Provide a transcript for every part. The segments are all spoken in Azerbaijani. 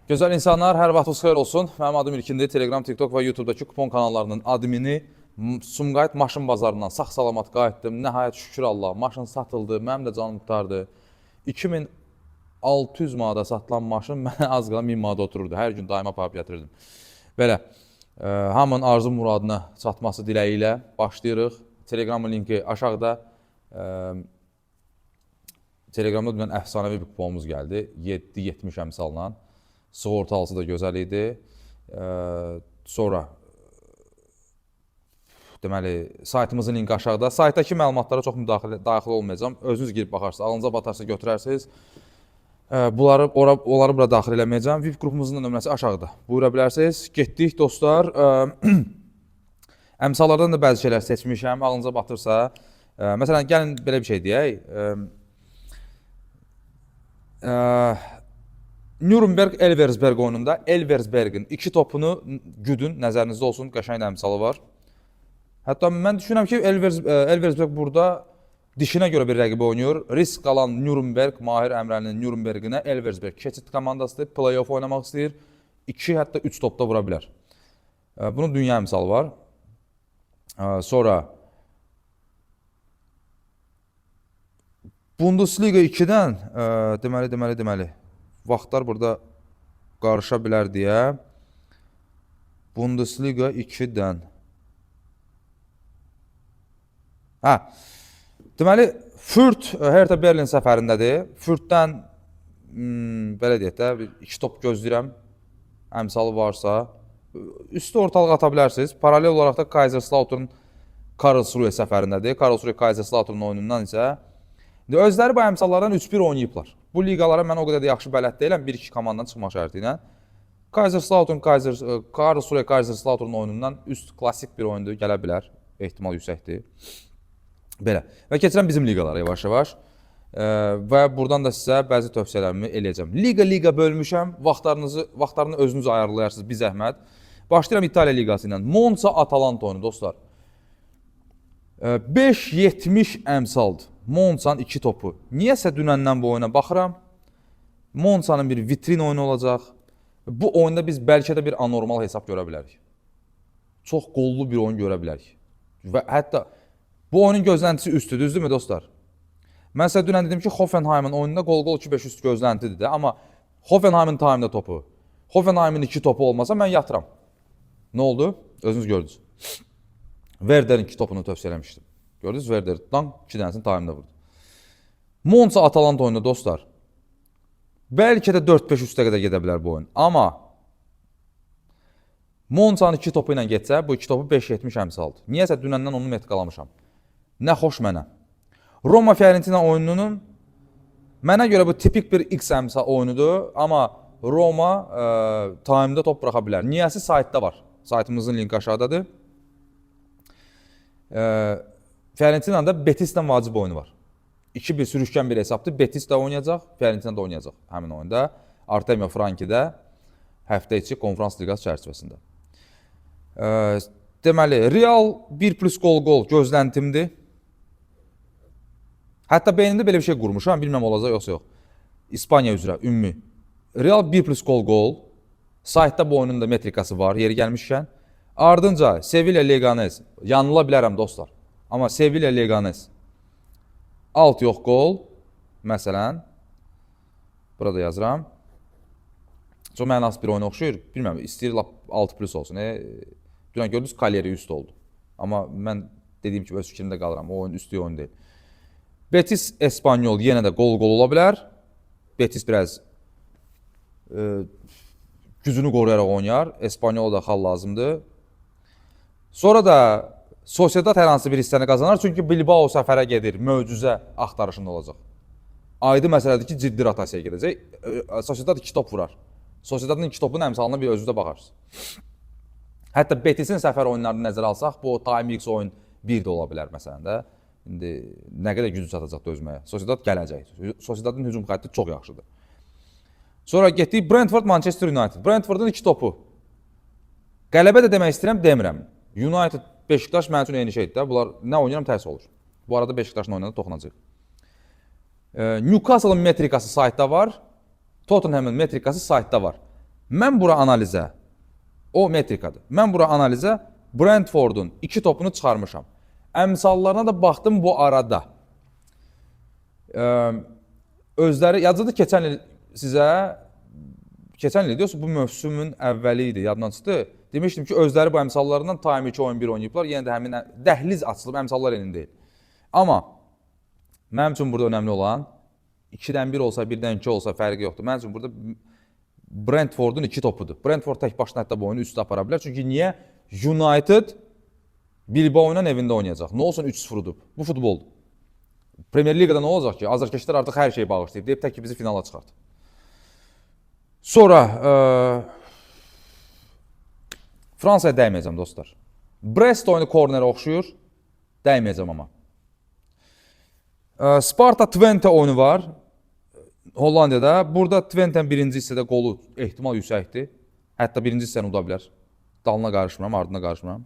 Gözəl insanlar, hər vaxtınız xeyir olsun. Mənim adım İlkindir. Telegram, TikTok və YouTube'dakı kupon kanallarının admini. Sumqayıt maşın bazarından sağ-salamat qayıtdım. Nəhayət şükür Allah, maşın satıldı. Mənim də canım qurtardı. 2600 manada satılan maşın mənə az qala 1000 manada otururdu. Hər gün daima aparıb gətirirdim. Belə, hamının arzu muradına çatması diləyi ilə başlayırıq. Telegramın linki aşağıda. Telegramda dünən əfsanəvi bir kuponumuz gəldi. 7-70 əmsalınan. Sığortalısı da gözəl idi. Sonra deməli saytımızın linki aşağıda. Saytdakı məlumatlara çox daxil olmayacağam. Özünüz girib baxarsınız, alınıza batarsa götürərsiniz. Onları bura daxil eləməyəcəm. VIP qrupumuzun da nömrəsi aşağıda. Buyura bilərsiniz. Getdik dostlar. Əmsallardan da bəzi şeylər seçmişəm. Alınıza batırsa. Məsələn, gəlin belə bir şey deyək. Nürnberg Elversberg oyununda Elversbergin 2 topunu güdün, nəzərinizdə olsun, qəşəng əmsalı var. Hətta mən düşünürəm ki, Elversberg burada dişinə görə bir rəqib oynayır. Risk alan Nürnberg, Mahir Əmrəlinin Nürnberginə Elversberg keçid komandasıdır, play-off oynamaq istəyir. 2 hətta 3 topda vura bilər. Bunun dünya əmsalı var. Sonra Bundesliga 2-dən deməli vaxtlar burada qarışa bilər deyə Bundesliga 2-dən deməli Fürth Hertha Berlin səfərindədir. Fürthdən belə deyək də 2 top gözləyirəm. Əmsalı varsa üstü ortalığa ata bilərsiniz. Paralel olaraq da Kaiserslautern Karlsruhe səfərindədir. Karlsruhe Kaiserslautern oyunundan isə özləri bu əmsallardan 3-1 oynayıblar. Bu liqalara mən o qədər də yaxşı bələd deyiləm, 1-2 komandandan çıxmaq şərti ilə. Karlsruhe Kaiserslautern oyunundan üst klassik bir oyundur, gələ bilər. Ehtimal yüksəkdir. Belə. Və keçirəm bizim liqalara yavaş-yavaş. Və buradan da sizə bəzi tövsiyələrimi eləyəcəm. Liga bölmüşəm, vaxtlarını özünüz ayarlayarsınız, bir zəhmət. Başlayıram İtaliya liqası ilə. Monza Atalanta oyunu, dostlar. 5-70 əmsaldır. Monza'nın 2 topu. Niyəsə dünəndən bu oyuna baxıram. Monza'nın bir vitrin oyunu olacaq. Bu oyunda biz bəlkə də bir anormal hesab görə bilərik. Çox qollu bir oyun görə bilərik. Və hətta bu oyunun gözləntisi üstüdür, düzdürmü dostlar? Mən sizə dünən dedim ki, Hoffenheim'in oyununda qol 2-5 üst gözləntidir də. Amma Hoffenheim'in timdə topu, Hoffenheim'in 2 topu olmasa mən yatıram. Nə oldu? Özünüz gördünüz. Werder'in 2 topunu tövsiyə eləmişdim. Gördünüz, Werder'dan 2 dənəsini timdə vurdu. Monza Atalanta oyunu dostlar. Bəlkə də 4-5 üstə qədər gedə bilər bu oyun. Amma Monza'nın 2 topu ilə getsə, bu 2 topu 5-70 əmsaldır. Niyəsə dünəndən onu met qalamışam. Nə xoş mənə. Roma Fiorentina oyununun mənə görə bu tipik bir X əmsal oyunudur. Amma Roma timdə top buraxa bilər. Niyəsi saytda var. Saytımızın linki aşağıdadır. Fiorentina'nın da Betis'dən vacib oyunu var. 2-1 sürüşkən bir hesabdır. Betis də oynayacaq, Fiorentina da oynayacaq həmin oyunda. Artemio Franki'də həftə içi konferans liqası çərçivəsində. Deməli, Real 1+ gol gözləntimdir. Hətta beynimdə belə bir şey qurmuşam, bilməm olacaq yoxsa yox. İspaniya üzrə, ümumi. Real 1+ gol. Saytda bu oyunun da metrikası var, yeri gəlmişkən. Ardınca Sevilla Leganes, yanıla bilərəm dostlar. Amma Sevilla Leganes alt yox gol, məsələn, burada yazıram. Çox mənasız bir oyuna oxşuyur, bilməm, istəyir 6+ olsun. Dünən gördünüz, Kaleri üst oldu. Amma mən dediyim kimi öz fikrimdə qalıram, o oyun üstü oyun deyil. Betis Espanyol yenə də gol ola bilər. Betis biraz gücünü qoruyaraq oynayar, Espanyol da xal lazımdır. Sonra da Sociedad hər hansı bir hissəni qazanar, çünki Bilbao səfərə gedir, möcüzə axtarışında olacaq. Aydın məsələdir ki, ciddi rotasiyaya gedəcək. Sociedad 2 top vurar. Sociedadın 2 topun əmsalına bir özünüzdə baxarsınız. Hətta Betis'in səfər oyunlarını nəzərə alsaq, bu Time X oyun 1 də ola bilər məsələn də. İndi nə qədər gücü çatacaq dözməyə. Sociedad gələcək. Sociedadın hücum xətti çox yaxşıdır. Sonra getdik Brentford Manchester United. Brentford'un 2 topu. Qələbə də demək istəyirəm, demirəm. United Beşiktaş mənim üçün eyni şeydir də. Bunlar nə oynayıram tərs olur. Bu arada Beşiktaşın oyununa toxunacaq. Newcastle'ın metrikası saytda var. Tottenham'ın metrikası saytda var. Mən bura analizə, o metrikadır. Mən bura analizə Brentfordun 2 topunu çıxarmışam. Əmsallarına da baxdım bu arada. Özləri, yazıdır keçən il sizə, keçən il diyorsa bu mövsümün əvvəli idi, yaddan çıxdı. Demişdim ki, özləri bu əmsallarından Time 2 oyun 1 oynayıblar. Yenə də həmin dəhliz açılıb, əmsallar elində deyil. Amma mənim üçün burada önəmli olan 2-dən 1 olsa, 1-dən 2 olsa fərqi yoxdur. Mənim üçün burada Brentfordun 2 topudur. Brentford tək başına hətta bu oyunu üstə apara bilər. Çünki niyə? United Bilbao'yla evində oynayacaq. Nə olsun 3-0'dur. Bu futboldur. Premier Ligada nə olacaq ki? Azarkeşlər artıq hər şeyi bağışlayıb. Deyib tək ki bizi finala çıxart. Sonra Fransaya dəyməyəcəm dostlar. Brest oyunu kornerə oxşuyur. Dəyməyəcəm amma. Sparta Twente oyunu var. Hollandiyada. Burada Twente'nin birinci hissədə qolu ehtimal yüksəkdir. Hətta birinci hissəni uda bilər. Dalına qarışmıram, ardına qarışmıram.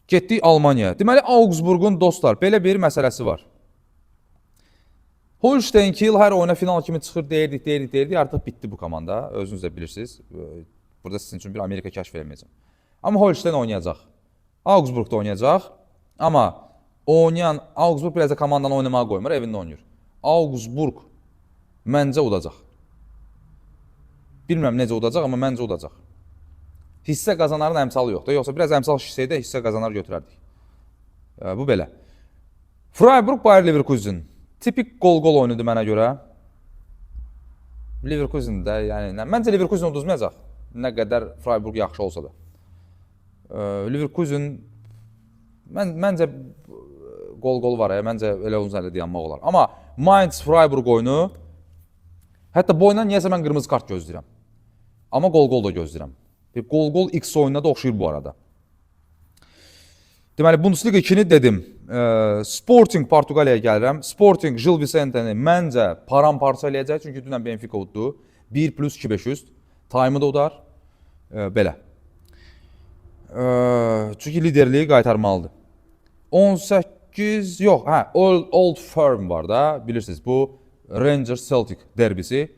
Getdik Almaniya. Deməli, Augsburgun dostlar, belə bir məsələsi var. Holstein Kiel hər oyuna final kimi çıxır, deyirdik. Artıq bitdi bu komanda. Özünüz də bilirsiniz. Burada sizin üçün bir Amerika kəşf eləməyəcəm. Amma Holstein oynayacaq. Augsburg da oynayacaq. Amma oynayan Augsburg biraz da komandanı oynamağa qoymur, evində oynayır. Augsburg məncə udacaq. Bilmirəm necə udacaq, amma məncə udacaq. Hissə qazanarın əmsalı yoxdur. Yoxsa biraz əmsal şişsəydə hissə qazanar götürərdik. Bu belə. Freiburg Bayer Leverkusen. Tipik gol-gol oyunudur mənə görə. Leverkusen də, yəni, məncə Leverkusen uduzmayacaq. Nə qədər Freiburg yaxşı olsa da. Leverkusen, məncə gol-gol var ya, məncə elə uzun hələ dayanmaq olar. Amma Mainz-Freiburg oyunu, hətta bu oyundan niyəsə mən qırmızı kart gözləyirəm. Amma gol-gol da gözləyirəm. Gol-gol X oyununa da oxşuyur bu arada. Deməli, Bundesliga 2-ni dedim. Sporting Portugaliyaya gəlirəm. Sporting Gil Vicente-ni məncə paramparça eləyəcək. Çünki dünən Benfica uddu. 1+2 üst. Time-ı da udar. Belə. Çünki liderliyi qaytarmalıdır. 18, yox, Old Firm var da, bilirsiniz. Bu Rangers Celtic derbisi.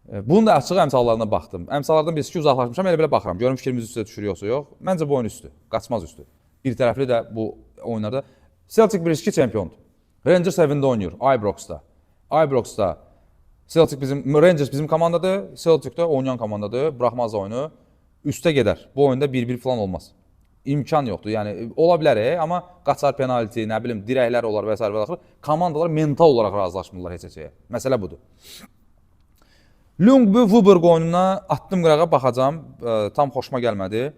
Bunun da açıq əmsallarına baxdım. Əmsallardan birisi ki, uzaqlaşmışam, elə belə baxıram. Görüm fikrimiz üstə düşür yoxsa yox. Məncə bu oyun üstü, qaçmaz üstü. Bir tərəfli də bu oyunlarda. Celtic 1-2 çempiondur. Rangers evində oynayır, Ibrox'da. Ibrox'da Rangers bizim komandadır, Celtic də oynayan komandadır. Buraxmaz oyunu, üstə gedər. Bu oyunda 1-1 falan olmaz. İmkan yoxdur. Yəni, ola bilər, amma qaçar penalti, nə bilim, dirəklər olar və s. Komandalar mental olaraq razılaşmırlar heç-heçəyə. Məsələ budur. Lüngby-Vuburg oyununa attım qırağa baxacam, tam xoşuma gəlmədi.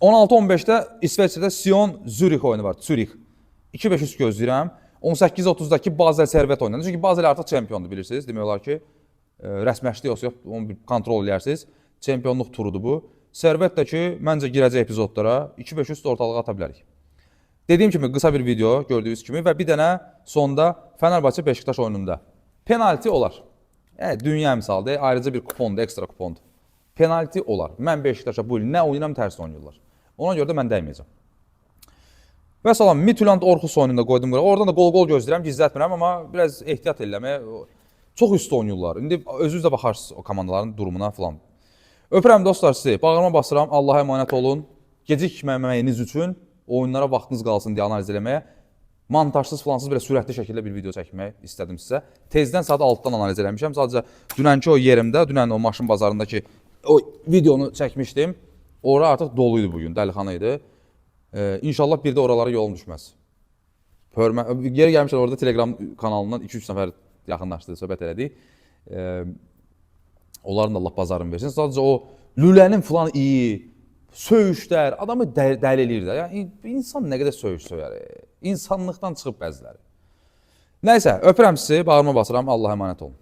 16-15-də İsveçrədə Sion-Zürich oyunu var, Zürich. 2-5 üst gözləyirəm. 18-30-dakı Basel-Servet oyununda. Çünki Basel artıq çempiondur, bilirsiniz. Demək olar ki, rəsməşli yoxsa yox, onu bir kontrol edərsiniz. Çempionluq turudur bu. Servet də ki, məncə girəcək epizodlara 2-5 üst ortalığa ata bilərik. Dediyim kimi, qısa bir video gördüyünüz kimi və bir dənə sonda Fenerbahçe Beşiktaş oyununda. Penalti olar. Dünya misaldır, ayrıca bir kupondur, ekstra kupondur. Penalti olar. Mən Beşiktaşa bu il nə oynayıram, tərs oynayırlar. Ona görə də mən dəyməyəcəm. Və salam, Midtjylland Orhus oyununda qoydum qırağa. Oradan da gol-gol gözləyirəm, gizlətmirəm, amma biraz ehtiyat eləməyə çox üstü oynayırlar. İndi özünüz də baxarsınız o komandaların durumuna falan. Öpürəm dostlar sizi, bağırma basıram, Allaha əmanət olun. Gecikməməyiniz üçün oyunlara vaxtınız qalsın deyə analiz eləməyə. Montajsız falansız belə sürətli şəkildə bir video çəkmək istədim sizə. Tezdən saat 6-dan analiz eləmişəm. Sadəcə dünənki o yerimdə, dünən o maşın bazarındakı o videonu çəkmişdim. Ora artıq doluydu bugün, dəlixana idi. İnşallah bir də oralara yolum düşməz. Geri gəlmişlər orada Telegram kanalından 2-3 nəfər yaxınlaşdı, söhbət elədik. Onların da Allah bazarını versin. Sadəcə o lülənin falan iyi, söyüşlər, adamı dəli eləyir də. Yəni, insan nə qədər söyüş söyər. İnsanlıqdan çıxıb bəziləri. Nəysə, öpürəm sizi, bağırma basıram, Allaha əmanət olun.